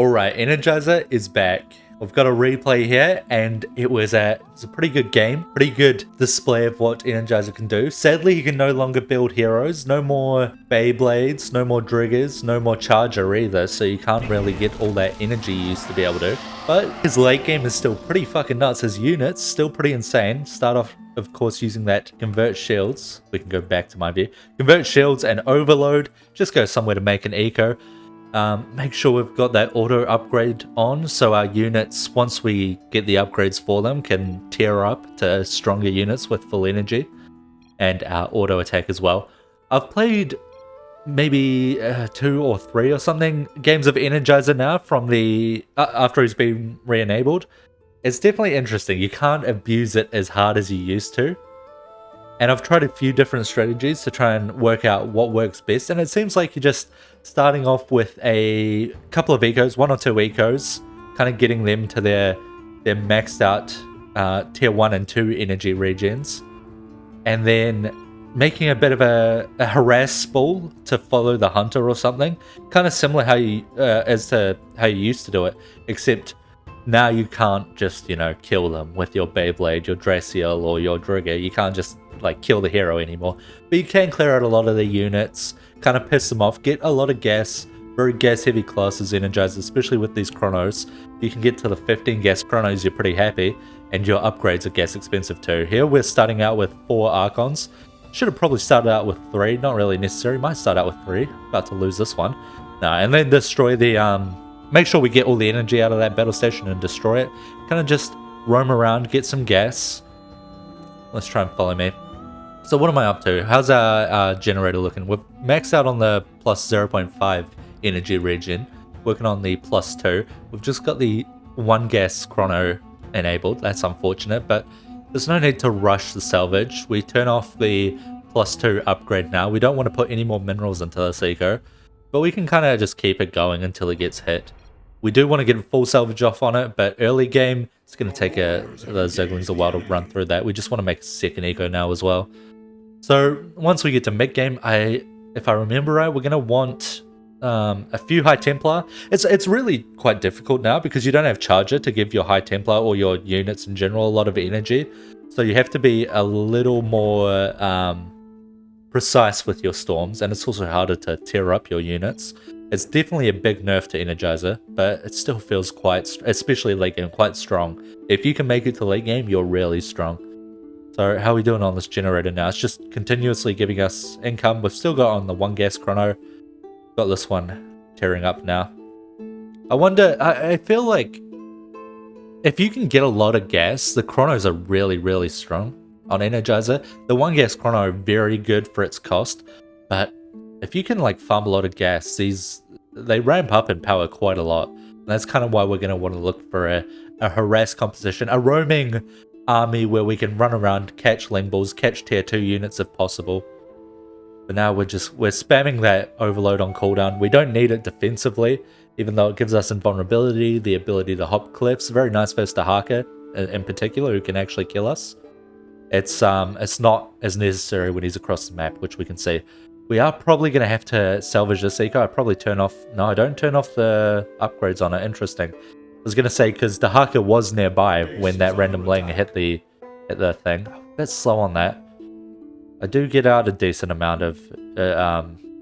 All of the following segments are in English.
Alright, Energizer is back. We've got a replay here, and it was a pretty good game. Pretty good display of what Energizer can do. Sadly, he can no longer build heroes. No more Beyblades, no more Driggers, no more Charger either, so you can't really get all that energy you used to be able to. But his late game is still pretty fucking nuts. His units, still pretty insane. Start off, of course, using that Convert Shields. We can go back to my view. Convert Shields and Overload. Just go somewhere to make an eco. Make sure we've got that auto upgrade on so our units, once we get the upgrades for them, can tear up to stronger units with full energy and our auto attack as well. I've played maybe 2 or 3 or something games of Energizer now from the after he's been re-enabled. It's definitely interesting. You can't abuse it as hard as you used to. And I've tried a few different strategies to try and work out what works best. And it seems like you're just starting off with a couple of ecos, 1 or 2 ecos, kind of getting them to their maxed out tier 1 and 2 energy regens. And then making a bit of a harass spool to follow the hunter or something. Kind of similar how you as to how you used to do it. Except now you can't just, kill them with your Beyblade, your Draciel, or your Drigger. You can't just kill the hero anymore, but you can clear out a lot of the units, kind of piss them off, get a lot of gas, very gas heavy classes Energized, especially with these chronos. You can get to the 15 gas chronos, you're pretty happy, and your upgrades are gas expensive too. Here we're starting out with 4 Archons. Should have probably started out with 3, not really necessary, might start out with 3, about to lose this one. No, and then destroy the, make sure we get all the energy out of that battle station and destroy it. Kind of just roam around, get some gas. Let's try and follow me. So what am I up to? How's our generator looking? We're maxed out on the plus 0.5 energy regen, working on the plus 2. We've just got the 1 gas chrono enabled. That's unfortunate, but there's no need to rush the salvage. We turn off the plus 2 upgrade now. We don't want to put any more minerals into this eco, but we can kind of just keep it going until it gets hit. We do want to get a full salvage off on it, but early game, it's going to take the Zerglings a while to run through that. We just want to make a second eco now as well. So once we get to mid-game, if I remember right, we're going to want a few High Templar. It's really quite difficult now because you don't have Charger to give your High Templar or your units in general a lot of energy. So you have to be a little more precise with your storms, and it's also harder to tear up your units. It's definitely a big nerf to Energizer, but it still feels quite, especially late game, quite strong. If you can make it to late game, you're really strong. So how are we doing on this generator now? It's just continuously giving us income. We've still got on the 1 gas chrono. Got this one tearing up now. I wonder, I feel like if you can get a lot of gas, the chronos are really, really strong on Energizer. The 1 gas chrono, very good for its cost, but if you can farm a lot of gas, they ramp up in power quite a lot. And that's kind of why we're going to want to look for a harass composition, a roaming army where we can run around, catch Ling Balls, catch tier 2 units if possible. But now we're spamming that overload on cooldown. We don't need it defensively, even though it gives us invulnerability, the ability to hop cliffs. Very nice versus Dahaka in particular, who can actually kill us. It's not as necessary when he's across the map, which we can see. We are probably going to have to salvage this eco. I probably turn off... No, I don't turn off the upgrades on it. Interesting. I was going to say, because Dahaka was nearby when that random Ling hit the thing. A bit slow on that. I do get out a decent amount of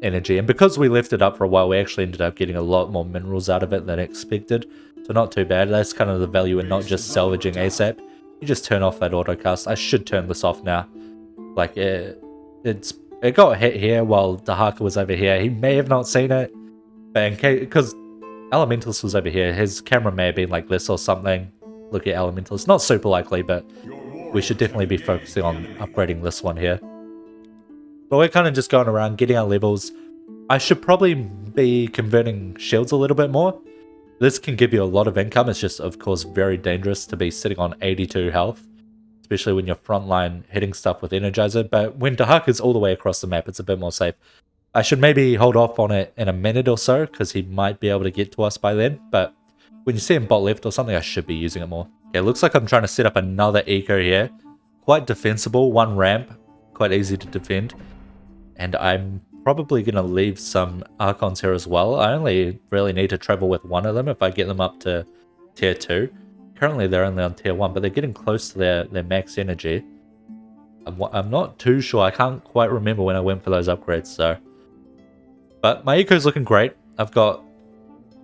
energy. And because we left it up for a while, we actually ended up getting a lot more minerals out of it than expected. So not too bad. That's kind of the value in not just salvaging ASAP. You just turn off that autocast. I should turn this off now. It got hit here while Dahaka was over here. He may have not seen it, but in case, because Elementalist was over here, his camera may have been like this or something. Look at Elementalist. Not super likely, but we should definitely be focusing on upgrading this one here. But we're kind of just going around, getting our levels. I should probably be converting shields a little bit more. This can give you a lot of income. It's just, of course, very dangerous to be sitting on 82 health. Especially when you're frontline hitting stuff with Energizer, but when Dahaka's all the way across the map, it's a bit more safe. I should maybe hold off on it in a minute or so, because he might be able to get to us by then, but when you see him bot left or something, I should be using it more. Okay, looks like I'm trying to set up another eco here. Quite defensible, 1 ramp, quite easy to defend, and I'm probably going to leave some Archons here as well. I only really need to travel with one of them if I get them up to tier 2. Currently they're only on tier 1, but they're getting close to their max energy. I'm not too sure. I can't quite remember when I went for those upgrades, so. But my eco's looking great. I've got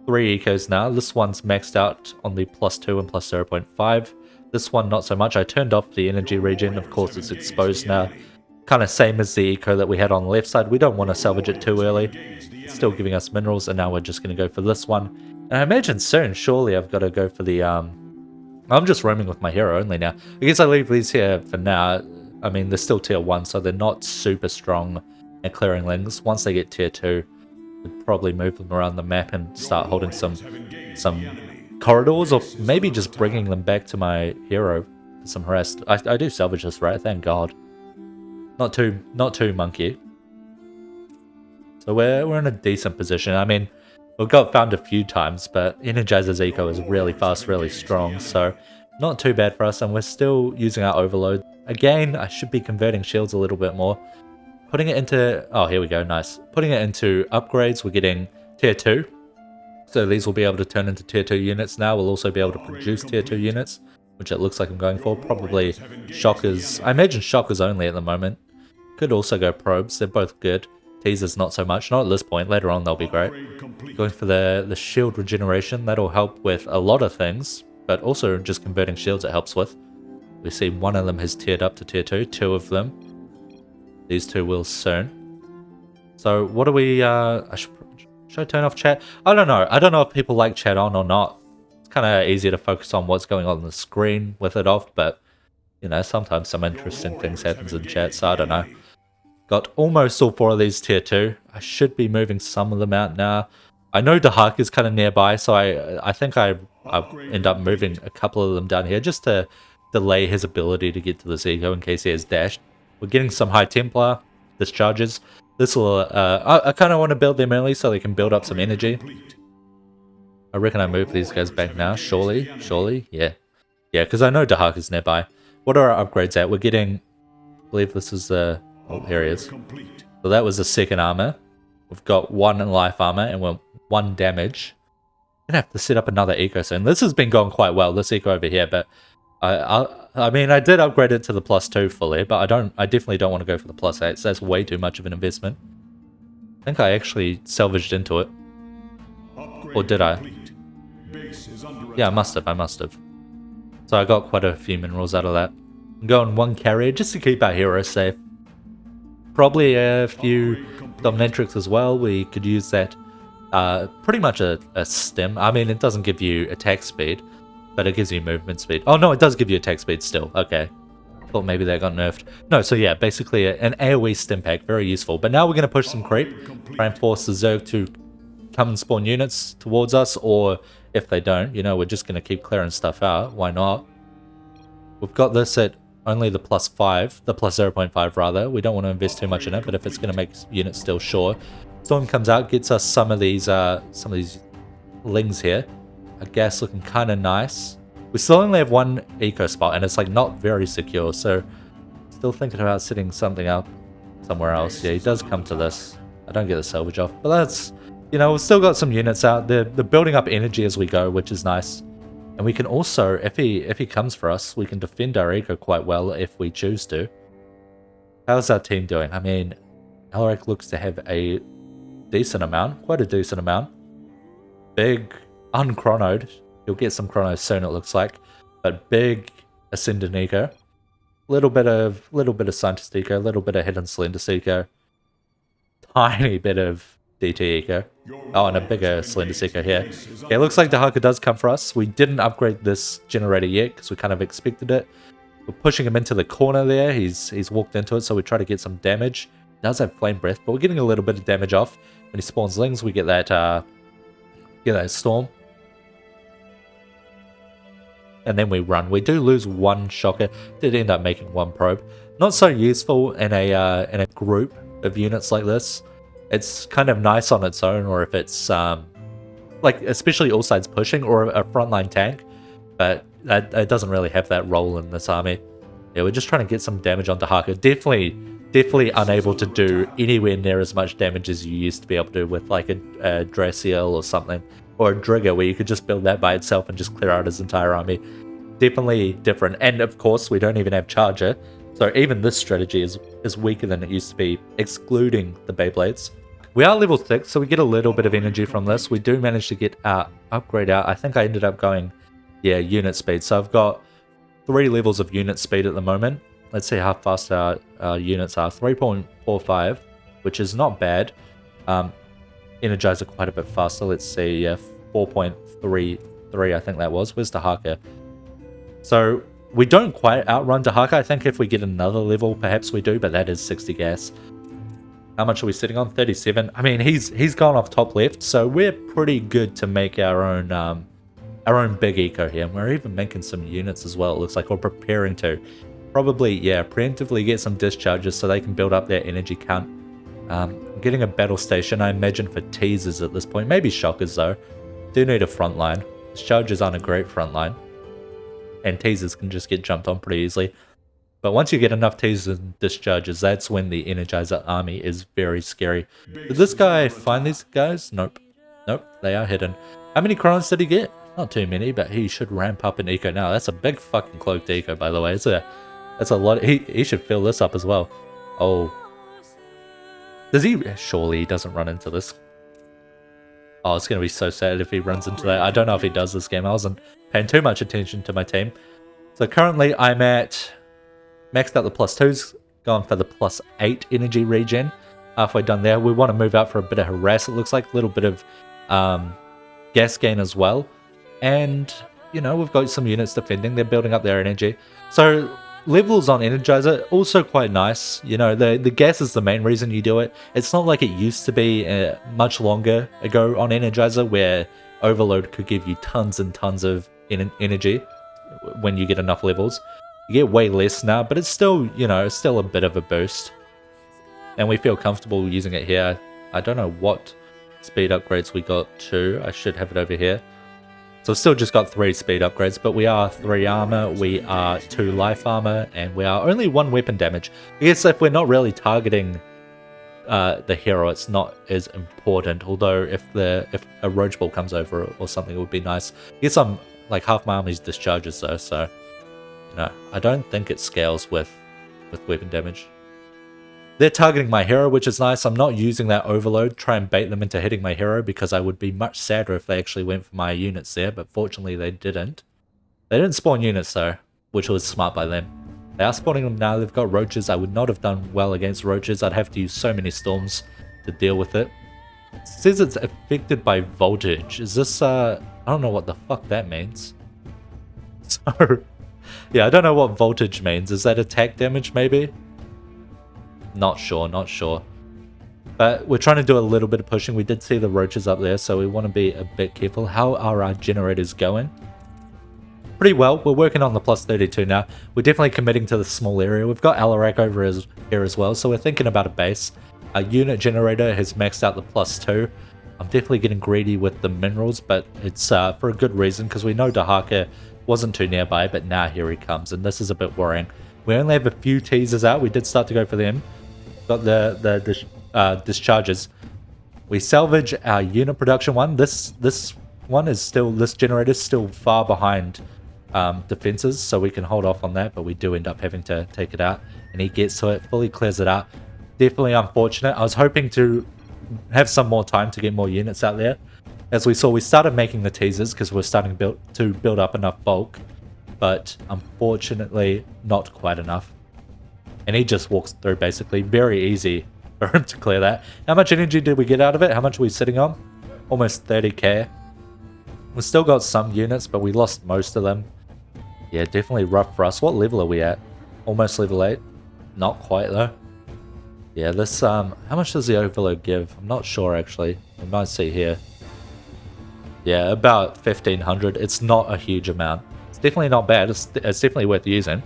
3 ecos now. This one's maxed out on the +2 and +0.5. This one not so much. I turned off the energy regen. Of course it's exposed now. Kind of same as the eco that we had on the left side. We don't want to salvage it too early. It's still giving us minerals, and now we're just going to go for this one. And I imagine soon, surely I've got to go for the... I'm just roaming with my hero only now. I guess I leave these here for now. I mean, they're still tier 1, so they're not super strong at clearing lings. Once they get tier 2, we'd probably move them around the map and start holding some corridors, or maybe just bringing them back to my hero for some rest. I do salvage this, right? Thank God. Not too monkey. So we're in a decent position. I mean, we've got found a few times, but Energizer's eco is really fast, really strong, so not too bad for us, and we're still using our overload. Again, I should be converting shields a little bit more. Putting it into... Oh, here we go, nice. Putting it into upgrades, we're getting tier 2. So these will be able to turn into tier 2 units now. We'll also be able to produce tier 2 units, which it looks like I'm going for. Probably shockers. I imagine shockers only at the moment. Could also go probes. They're both good. Teasers not so much. Not at this point. Later on they'll be great. Going for the shield regeneration. That'll help with a lot of things, but also just converting shields it helps with. We see one of them has tiered up to tier 2. 2 of them. These 2 will soon. So what do we... should I turn off chat? I don't know. I don't know if people like chat on or not. It's kind of easier to focus on what's going on the screen with it off, but, you know, sometimes some interesting things happens in chat, so I don't know. Got almost all 4 of these tier 2. I should be moving some of them out now. I know Dahak is kind of nearby, so I think I end up moving a couple of them down here just to delay his ability to get to this eco in case he has dashed. We're getting some High Templar discharges. This will, I kind of want to build them early so they can build up some energy. I reckon I move these guys back now, surely, yeah. Yeah, because I know Dahak is nearby. What are our upgrades at? We're getting, I believe this is the, oh, here he is. So that was the 2nd armor. We've got 1 in life armor and we're 1 damage. I'm gonna have to set up another eco soon. This has been going quite well, this eco over here, but I mean, I did upgrade it to the +2 fully, but I definitely don't want to go for the +8, so that's way too much of an investment. I think I actually salvaged into it. Or did I? Yeah, I must have. So I got quite a few minerals out of that. I'm going 1 carrier just to keep our heroes safe. Probably a few dominatrix as well. We could use that. Pretty much a stim. I mean, it doesn't give you attack speed, but it gives you movement speed. Oh no, it does give you attack speed still. Okay. Thought maybe that got nerfed. No, so yeah, basically an AoE stim pack. Very useful. But now we're going to push some creep. Try and force the Zerg to come and spawn units towards us, or if they don't, you know, we're just going to keep clearing stuff out. Why not? We've got this at only the +5, the +0.5 rather. We don't want to invest too much in it, but if it's going to make units still, sure. Storm comes out, gets us some of these lings here. Our gas looking kind of nice. We still only have 1 eco spot, and it's like not very secure, so still thinking about setting something up somewhere else. Yeah, he does come to this. I don't get the salvage off, but that's, you know, we've still got some units out. They're building up energy as we go, which is nice. And we can also, if he comes for us, we can defend our eco quite well if we choose to. How's our team doing? I mean, Alaric looks to have a decent amount, quite a decent amount. Big, unchronoed. You'll get some chronos soon, it looks like. But big Ascendant eco. Little bit of Scientist eco, little bit of Hidden Slender eco. Tiny bit of DT eco. Oh, and a bigger Slender eco here. Okay, it looks like the Haka does come for us. We didn't upgrade this generator yet because we kind of expected it. We're pushing him into the corner there. He's walked into it, so we try to get some damage. He does have Flame Breath, but we're getting a little bit of damage off. When he spawns lings, we get that storm. And then we run. We do lose 1 shocker. Did end up making 1 probe. Not so useful in a group of units like this. It's kind of nice on its own, or if it's like especially all sides pushing or a frontline tank, but it doesn't really have that role in this army. Yeah, we're just trying to get some damage onto Haka. Definitely definitely unable to do anywhere near as much damage as you used to be able to with like a Draciel or something, or a Drigger where you could just build that by itself and just clear out his entire army. Definitely different. And of course, we don't even have Charger, so even this strategy is weaker than it used to be, excluding the Beyblades. We are level 6, so we get a little bit of energy from this. We do manage to get our upgrade out. I think I ended up going, yeah, unit speed. So I've got 3 levels of unit speed at the moment. Let's see how fast our units are. 3.45, which is not bad. Energizer quite a bit faster. Let's see, yeah, 4.33, I think that was. Where's Dahaka? So we don't quite outrun Dahaka. I think if we get another level, perhaps we do, but that is 60 gas. How much are we sitting on? 37. I mean, he's gone off top left, so we're pretty good to make our own big eco here. And we're even making some units as well. It looks like we're preparing to. Probably, yeah, preemptively get some discharges so they can build up their energy count. Getting a battle station, I imagine, for teasers at this point. Maybe shockers, though. Do need a front line. Discharges aren't a great front line. And teasers can just get jumped on pretty easily. But once you get enough teasers and discharges, that's when the Energizer army is very scary. Did this guy find these guys? Nope. Nope, they are hidden. How many crowns did he get? Not too many, but he should ramp up in eco now. That's a big fucking cloaked eco, by the way. That's a lot. He should fill this up as well. Oh. Does he? Surely he doesn't run into this. Oh, it's going to be so sad if he runs into that. I don't know if he does this game. I wasn't paying too much attention to my team. So currently I'm at maxed out the +2s, going for the +8 energy regen. Halfway done there. We want to move out for a bit of harass. It looks like a little bit of gas gain as well. And, you know, we've got some units defending. They're building up their energy. So levels on Energizer, also quite nice. You know, the gas is the main reason you do it. It's not like it used to be much longer ago on Energizer, where Overload could give you tons and tons of energy when you get enough levels. You get way less now, but it's still, you know, it's still a bit of a boost. And we feel comfortable using it here. I don't know what speed upgrades we got to. I should have it over here. So we've still just got 3 speed upgrades, but we are 3 armor, we are 2 life armor, and we are only 1 weapon damage. I guess if we're not really targeting the hero, it's not as important. Although if a roach ball comes over or something, it would be nice. I guess I'm like half my army's discharges though, so you know, I don't think it scales with weapon damage. They're targeting my hero, which is nice. I'm not using that overload, try and bait them into hitting my hero, because I would be much sadder if they actually went for my units there, but fortunately they didn't. They didn't spawn units though, which was smart by them. They are spawning them now. They've got roaches. I would not have done well against roaches. I'd have to use so many storms to deal with it. It says it's affected by voltage. Is this, I don't know what the fuck that means. So, yeah, I don't know what voltage means. Is that attack damage maybe? Not sure, not sure. But we're trying to do a little bit of pushing. We did see the roaches up there, so we want to be a bit careful. How are our generators going? Pretty well. We're working on the +32 now. We're definitely committing to the small area. We've got Alarak over here as well, so we're thinking about a base. Our unit generator has maxed out the +2. I'm definitely getting greedy with the minerals, but it's for a good reason, because we know Dahaka wasn't too nearby, but now here he comes, and this is a bit worrying. We only have a few teasers out. We did start to go for them. Got the discharges. We salvage our unit production one. This one is still, this generator is still far behind defenses, so we can hold off on that, but we do end up having to take it out, and he gets to it, fully clears it out. Definitely unfortunate. I was hoping to have some more time to get more units out there. As we saw, we started making the teasers because we're starting to build up enough bulk, but unfortunately not quite enough. And he just walks through basically. Very easy for him to clear that. How much energy did we get out of it? How much are we sitting on? Almost 30k. We've still got some units, but we lost most of them. Yeah, definitely rough for us. What level are we at? Almost level 8. Not quite though. Yeah, this, how much does the overload give? I'm not sure actually. We might see here. Yeah, about 1500. It's not a huge amount. It's definitely not bad. It's definitely worth using.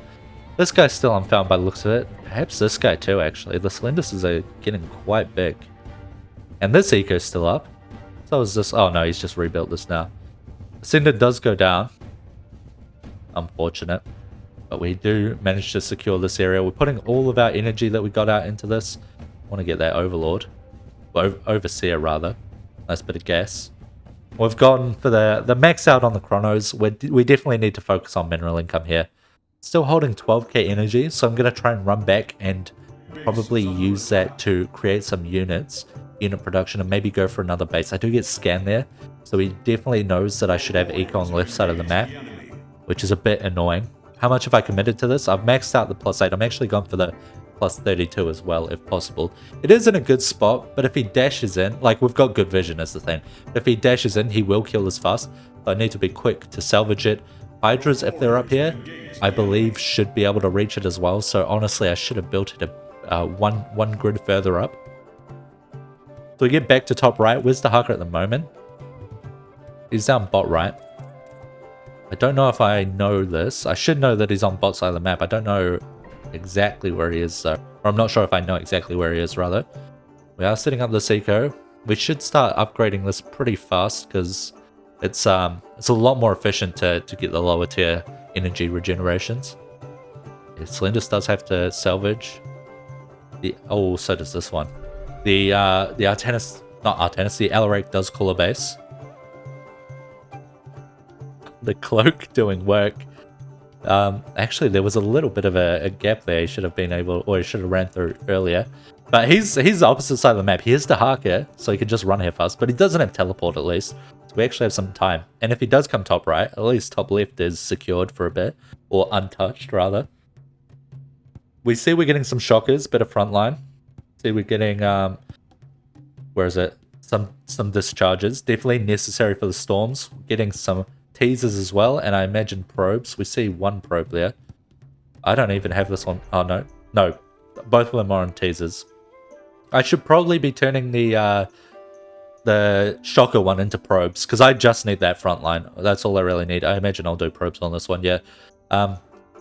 This guy's still unfound by the looks of it. Perhaps this guy too, actually. The Slenduses are getting quite big. And this eco's still up. So is this... Oh no, he's just rebuilt this now. Cinder does go down. Unfortunate. But we do manage to secure this area. We're putting all of our energy that we got out into this. I want to get that Overlord. Overseer, rather. Nice bit of gas. We've gone for the max out on the chronos. We definitely need to focus on mineral income here. Still holding 12k energy, so I'm going to try and run back and probably use that to create some unit production, and maybe go for another base. I do get scanned there, so he definitely knows that I should have eco on the left side of the map, which is a bit annoying. How much have I committed to this? I've maxed out the +8. I'm actually gone for the +32 as well, if possible. It is in a good spot, but if he dashes in, like, we've got good vision is the thing. But if he dashes in, he will kill us fast. So I need to be quick to salvage it. Hydras, if they're up here, I believe should be able to reach it as well. So honestly, I should have built it one grid further up. So we get back to top right. Where's the Haka at the moment? He's down bot right. I don't know if I know this. I should know that he's on bot side of the map. I don't know exactly where he is, so, or I'm not sure if I know exactly where he is, rather. We are setting up this eco. We should start upgrading this pretty fast, because it's a lot more efficient to get the lower tier energy regenerations. Yeah, Slendus does have to salvage. Oh, so does this one. The Artanis, not Artanis, the Alaric does call a base. The cloak doing work. Actually, there was a little bit of a gap there. He should have been able, or he should have ran through earlier. But he's the opposite side of the map. He is the Haka, so he can just run here fast. But he doesn't have teleport, at least. So we actually have some time. And if he does come top right, at least top left is secured for a bit, or untouched rather. We see we're getting some shockers, bit of frontline. See we're getting where is it? Some discharges. Definitely necessary for the storms. Getting some teasers as well, and I imagine probes. We see one probe there. I don't even have this one. Oh no, both of them are on teasers. I should probably be turning the shocker one into probes, because I just need that front line. That's all I really need. I imagine I'll do probes on this one. Yeah.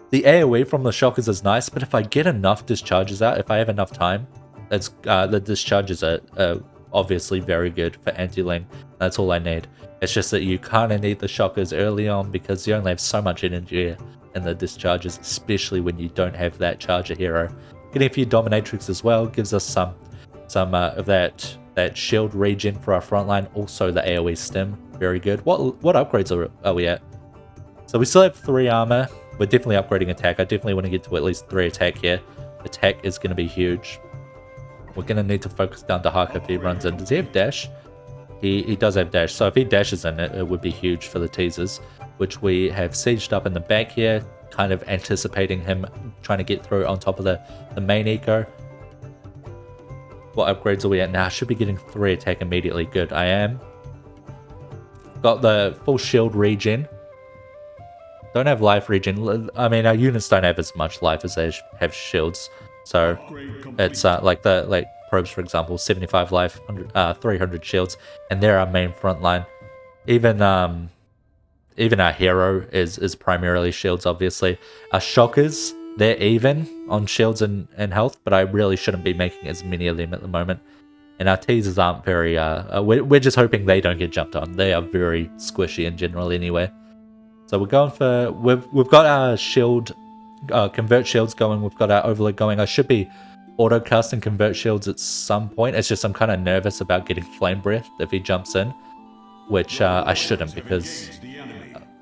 The AoE from the shockers is nice, but if I get enough discharges out, if I have enough time, that's the discharges are obviously very good for anti-lane. That's all I need. It's just that you kind of need the shockers early on, because you only have so much energy in the discharges, especially when you don't have that charger hero. Getting a few dominatrix as well gives us some of that shield regen for our frontline. Also the AoE stim, very good. What upgrades are we at? So we still have 3 armor. We're definitely upgrading attack. I definitely want to get to at least 3 attack here. Attack is going to be huge. We're going to need to focus down to Haka if he runs in. Does he have dash? He does have dash, so if he dashes in, it would be huge for the teasers, which we have sieged up in the back here, kind of anticipating him trying to get through on top of the main eco. What upgrades are we at now? I should be getting 3 attack immediately. Good, I am. Got the full shield regen. Don't have life regen. I mean, our units don't have as much life as they have shields, so it's like probes, for example, 75 life, 300 shields, and they're our main front line. Even our hero is primarily shields, obviously. Our shockers, they're even on shields and health, but I really shouldn't be making as many of them at the moment. And our teasers aren't very, we're just hoping they don't get jumped on. They are very squishy in general anyway. So we're going for, we've got our shield, convert shields going, we've got our overload going. I should be auto casting convert shields at some point. It's just I'm kind of nervous about getting flame breath if he jumps in, which I shouldn't, because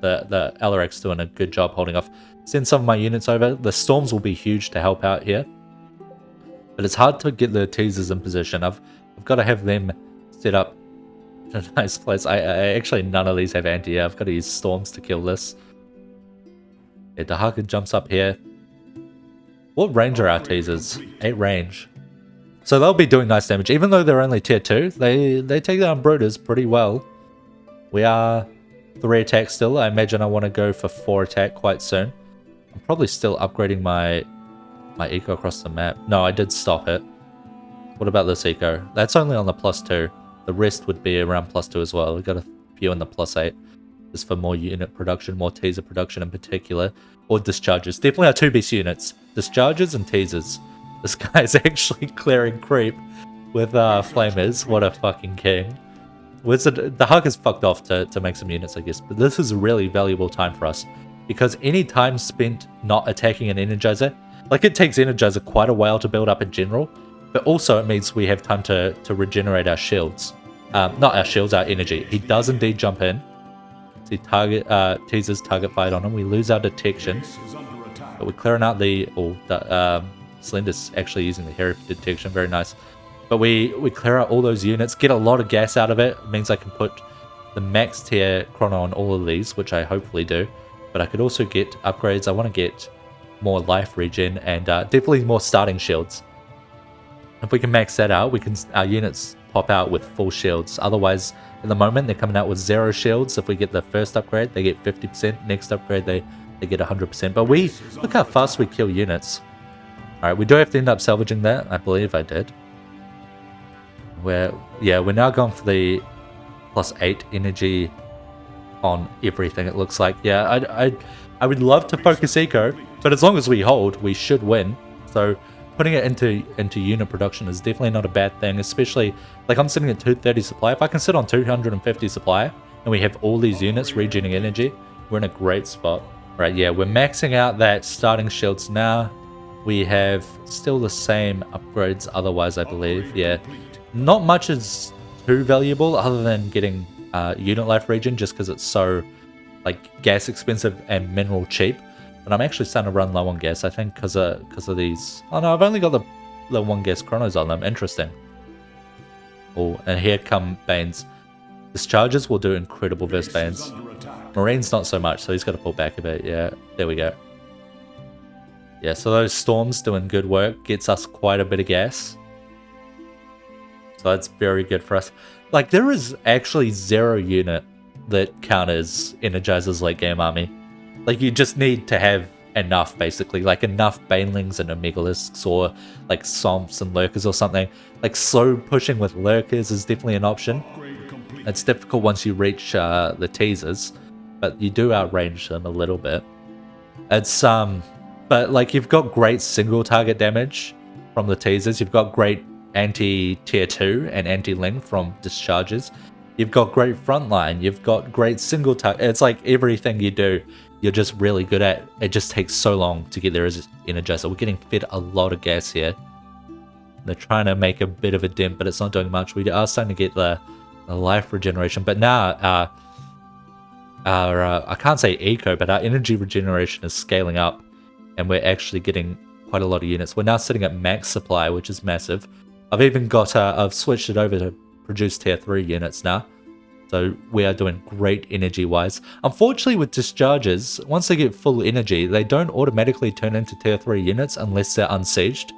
the Alaric's doing a good job holding off. Send some of my units over. The storms will be huge to help out here, but it's hard to get the teasers in position. I've got to have them set up in a nice place. I actually, none of these have anti. I've got to use storms to kill this. Yeah, Dahaka jumps up here. What range are our teasers? 8 range. So they'll be doing nice damage. Even though they're only tier 2, they take down Brooders pretty well. We are 3 attack still. I imagine I want to go for 4 attack quite soon. I'm probably still upgrading my eco across the map. No, I did stop it. What about this eco? That's only on the +2. The rest would be around +2 as well. We've got a few in the +8. Just for more unit production, more teaser production in particular. Or discharges. Definitely our 2 beast units. Discharges and teasers. This guy's actually clearing creep with flamers. What a fucking king. The Hug is fucked off to make some units, I guess. But this is a really valuable time for us. because any time spent not attacking an Energizer, like it takes Energizer quite a while to build up in general, but also it means we have time to regenerate our shields. Not our shields, our energy. He does indeed jump in. See, target teasers target fight on him. We lose our detection, but we're clearing out the Slender's actually using the hairy detection. Very nice. But we clear out all those units, get a lot of gas out of it. It means I can put the max tier chrono on all of these, which I hopefully do. But I could also get upgrades. I want to get more life regen and definitely more starting shields. If we can max that out, our units pop out with full shields. Otherwise, at the moment, they're coming out with 0 shields. If we get the first upgrade, they get 50%. Next upgrade, they get 100%. But look how fast we kill units. Alright, we do have to end up salvaging that. I believe I did. We're now going for the +8 energy on everything, it looks like. Yeah, I would love to focus eco, but as long as we hold, we should win. So putting it into unit production is definitely not a bad thing, especially, like, I'm sitting at 230 supply. If I can sit on 250 supply, and we have all these units regening energy, we're in a great spot. Right, yeah, we're maxing out that starting shields now. We have still the same upgrades otherwise, I believe. Yeah, not much is too valuable other than getting unit life regen, just because it's so, like, gas expensive and mineral cheap. But I'm actually starting to run low on gas, I think, because of these. Oh no, I've only got the low 1 gas chronos on them. Interesting. Oh, and here come Banes. Discharges will do incredible versus Banes. Marine's not so much, so he's got to pull back a bit. Yeah, there we go. Yeah, so those storms doing good work, gets us quite a bit of gas. So that's very good for us. Like, there is actually 0 unit that counters Energizer's late game army. Like, you just need to have enough, basically. Like, enough Banelings and Omegalisks, or, like, Somps and Lurkers or something. Like, slow pushing with Lurkers is definitely an option. It's difficult once you reach the teasers, but you do outrange them a little bit. It's, but, like, you've got great single target damage from the teasers. You've got great anti-tier 2 and anti-ling from discharges. You've got great frontline. You've got great single target. It's like everything you do, you're just really good at. It just takes so long to get there as Energizer. We're getting fed a lot of gas here. They're trying to make a bit of a dent, but it's not doing much. We are starting to get the life regeneration, but now our I can't say eco, but our energy regeneration is scaling up, and we're actually getting quite a lot of units. We're now sitting at max supply, which is massive. I've even got I've switched it over to produce tier 3 units now, so we are doing great energy wise. Unfortunately, with discharges, once they get full energy, they don't automatically turn into tier 3 units unless they're unsieged.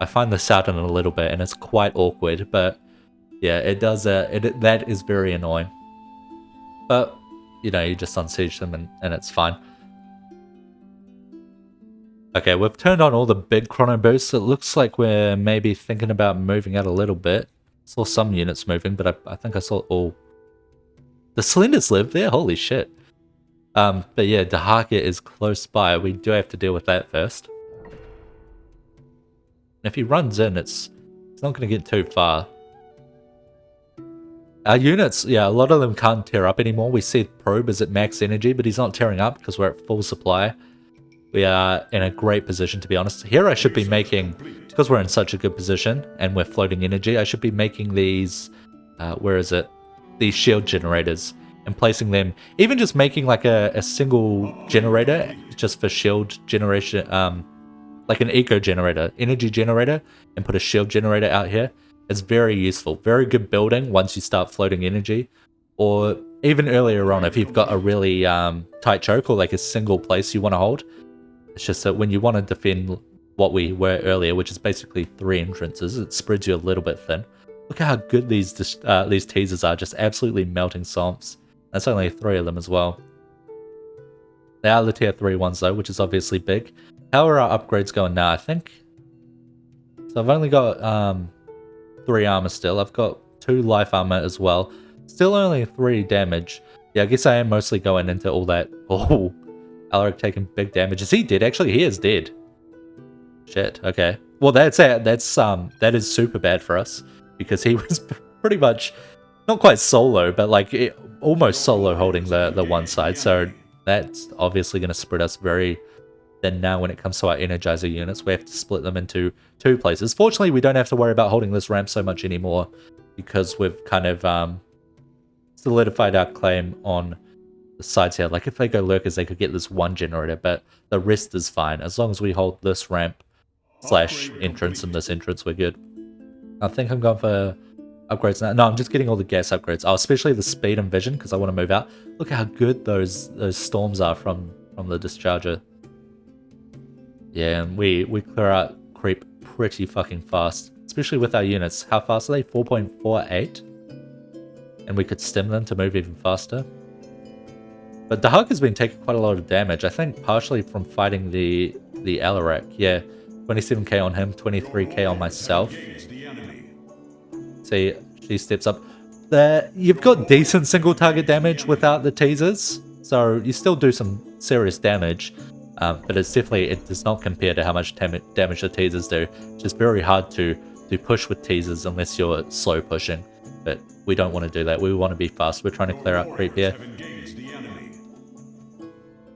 I find this out in a little bit, and it's quite awkward, but yeah, it does. That is very annoying. But you know, you just unsiege them and it's fine. Okay, we've turned on all the big chrono boosts. It looks like we're maybe thinking about moving out a little bit. Saw some units moving, but I think I saw all. The Slenders live there? Holy shit. But yeah, Dahaka is close by. We do have to deal with that first. If he runs in, it's not going to get too far. Our units, yeah, a lot of them can't tear up anymore. We see Probe is at max energy, but he's not tearing up because we're at full supply. We are in a great position, to be honest. Here I should be making, because we're in such a good position and we're floating energy, I should be making these, where is it? These shield generators and placing them, even just making like a single generator just for shield generation, like an eco generator, energy generator, and put a shield generator out here. It's very useful. Very good building once you start floating energy. Or even earlier on, if you've got a really tight choke or like a single place you want to hold. It's just that when you want to defend what we were earlier, which is basically 3 entrances, it spreads you a little bit thin. Look at how good these teasers are, just absolutely melting Somps. That's only 3 of them as well. They are the tier 3 ones though, which is obviously big. How are our upgrades going now? I think... So I've only got 3 armor still. I've got 2 life armor as well. Still only 3 damage. Yeah, I guess I am mostly going into all that... Oh, Alaric taking big damage. Is he dead? Actually, he is dead. Shit, okay. Well, that is super bad for us. Because he was pretty much... Not quite solo, but like almost solo holding the one side. So that's obviously going to spread us very thin now when it comes to our Energizer units. We have to split them into 2 places. Fortunately, we don't have to worry about holding this ramp so much anymore because we've kind of solidified our claim on the sides here. Like if they go lurkers, they could get this 1 generator, but the rest is fine. As long as we hold this ramp / entrance and this entrance, we're good. I think I'm going for upgrades now. No, I'm just getting all the gas upgrades. Oh, especially the speed and vision because I want to move out. Look how good those storms are from the discharger. Yeah, and we clear out creep pretty fucking fast, especially with our units. How fast are they? 4.48, and we could stem them to move even faster. But the Hug has been taking quite a lot of damage. I think partially from fighting the Alarak. Yeah, 27k on him, 23k on myself. See, she steps up. You've got decent single target damage without the teasers, so you still do some serious damage. But it's definitely, it does not compare to how much damage the teasers do. It's just very hard to push with teasers unless you're slow pushing. But we don't want to do that. We want to be fast. We're trying to clear out creep here.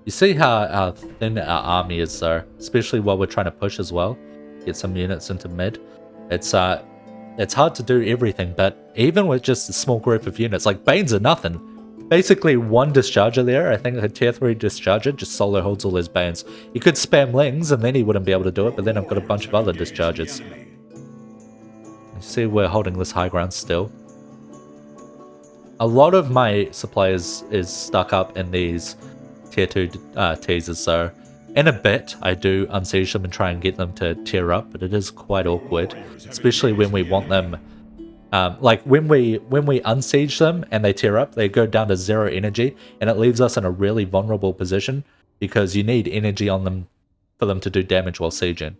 You see how thin our army is though, especially while we're trying to push as well. Get some units into mid. It's hard to do everything, but even with just a small group of units, like Banes are nothing. Basically 1 discharger there, I think a tier 3 discharger just solo holds all his Banes. He could spam Lings and then he wouldn't be able to do it, but then I've got a bunch of other dischargers. You see we're holding this high ground still. A lot of my supply is stuck up in these tier 2 teasers, so in a bit I do unsiege them and try and get them to tier up, but it is quite awkward, especially when we want them. Like when we unsiege them and they tear up, they go down to 0 energy, and it leaves us in a really vulnerable position because you need energy on them for them to do damage while sieging.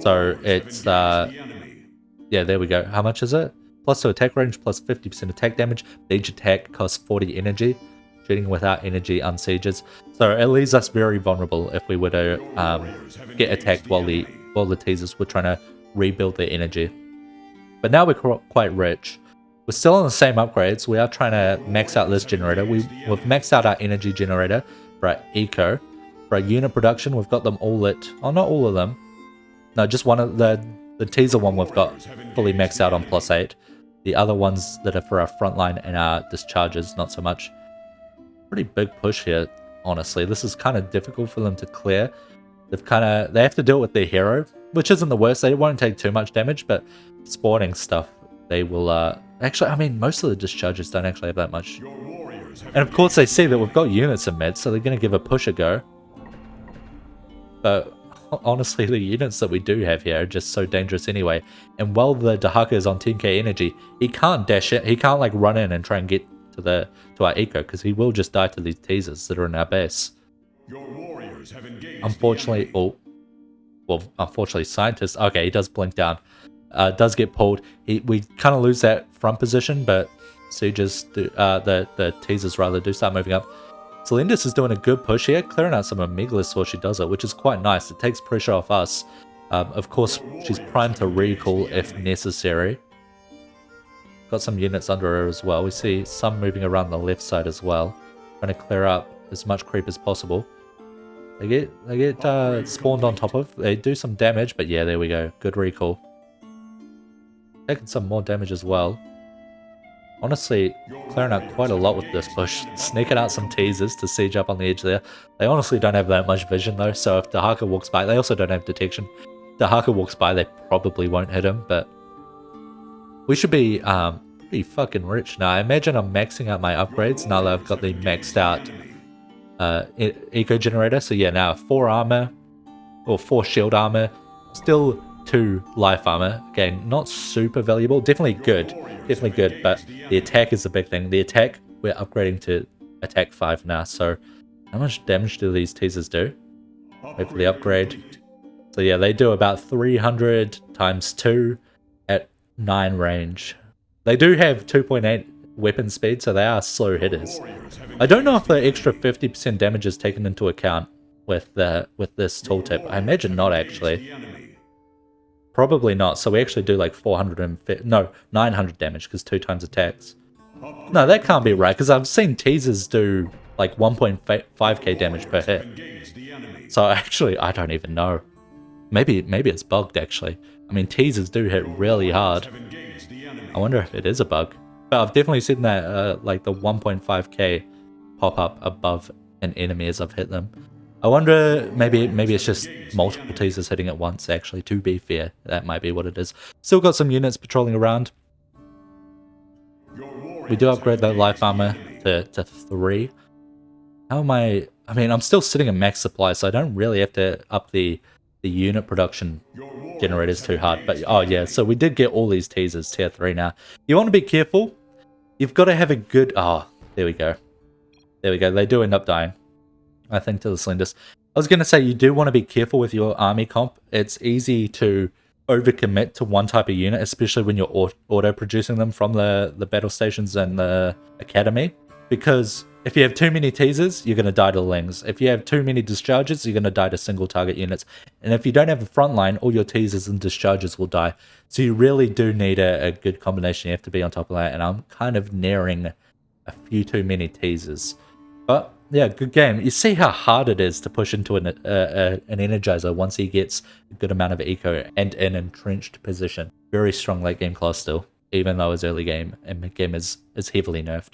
So it's yeah, there we go. How much is it? Plus to attack range, plus 50% attack damage. Each attack costs 40 energy. Shooting without energy unsieges. So it leaves us very vulnerable if we were to get attacked while the teasers were trying to rebuild their energy. But now we're quite rich. We're still on the same upgrades. We are trying to max out this generator. We've maxed out our energy generator for our eco. For our unit production, we've got them all at... Oh, not all of them. No, just one of the teaser one we've got fully maxed out on +8. The other ones that are for our frontline and our discharges, not so much. Pretty big push here, honestly. This is kind of difficult for them to clear. They have to deal with their hero, which isn't the worst. They won't take too much damage, but spawning stuff, they will actually, I mean, most of the discharges don't actually have that much. And of course they see that we've got units in mid, so they're going to give a push a go. But honestly, the units that we do have here are just so dangerous anyway. And while the Dahaka is on 10k energy, he can't dash it. He can't like run in and try and get to our eco, because he will just die to these teasers that are in our base. Unfortunately, unfortunately, scientist. Okay, he does blink down. Does get pulled. We kind of lose that front position, but sieges do, the teasers rather do start moving up. Celendis is doing a good push here, clearing out some of Megaliths while she does it, which is quite nice. It takes pressure off us. Of course, she's primed to recall if necessary. Got some units under her as well. We see some moving around the left side as well, trying to clear up as much creep as possible. They get spawned on top of. They do some damage, but yeah, there we go. Good recall. Taking some more damage as well. Honestly, clearing out quite a lot with this push. Sneaking out some teasers to siege up on the edge there. They honestly don't have that much vision though, so if Dahaka walks by, they also don't have detection. If Dahaka walks by, they probably won't hit him, but we should be pretty fucking rich now. I imagine I'm maxing out my upgrades now that I've got the maxed out eco generator. So yeah, now 4 armor, or 4 shield armor, still 2 life armor. Again, not super valuable, definitely good, but the attack is the big thing. The attack, we're upgrading to attack 5 now, so how much damage do these teasers do? Wait for the upgrade. So yeah, they do about 300 times 2 at 9 range. They do have 2.8 weapon speed, so they are slow hitters. I don't know if the extra 50% damage is taken into account with this tooltip. I imagine not, actually. Probably not. So we actually do like 900 damage because 2 times attacks. No, that can't be right, because I've seen teasers do like 1.5k damage per hit. So actually, I don't even know. Maybe it's bugged actually. I mean, teasers do hit really hard. I wonder if it is a bug. But I've definitely seen that like the 1.5k pop up above an enemy as I've hit them. I wonder, maybe it's just multiple teasers hitting at once, actually, to be fair. That might be what it is. Still got some units patrolling around. We do upgrade that life armor to 3. How am I mean, I'm still sitting at max supply, so I don't really have to up the unit production generators too hard. But, oh yeah, so we did get all these teasers, tier 3 now. You want to be careful. You've got to have a good... Oh, there we go. There we go. They do end up dying, I think, to the Slenders. I was going to say, you do want to be careful with your army comp. It's easy to overcommit to one type of unit, especially when you're auto-producing them from the battle stations and the academy. Because if you have too many teasers, you're going to die to lings. If you have too many discharges, you're going to die to single target units. And if you don't have a front line, all your teasers and discharges will die. So you really do need a good combination. You have to be on top of that. And I'm kind of nearing a few too many teasers. But yeah, good game. You see how hard it is to push into an Energizer once he gets a good amount of eco and an entrenched position. Very strong late game class still, even though his early game and mid game is heavily nerfed.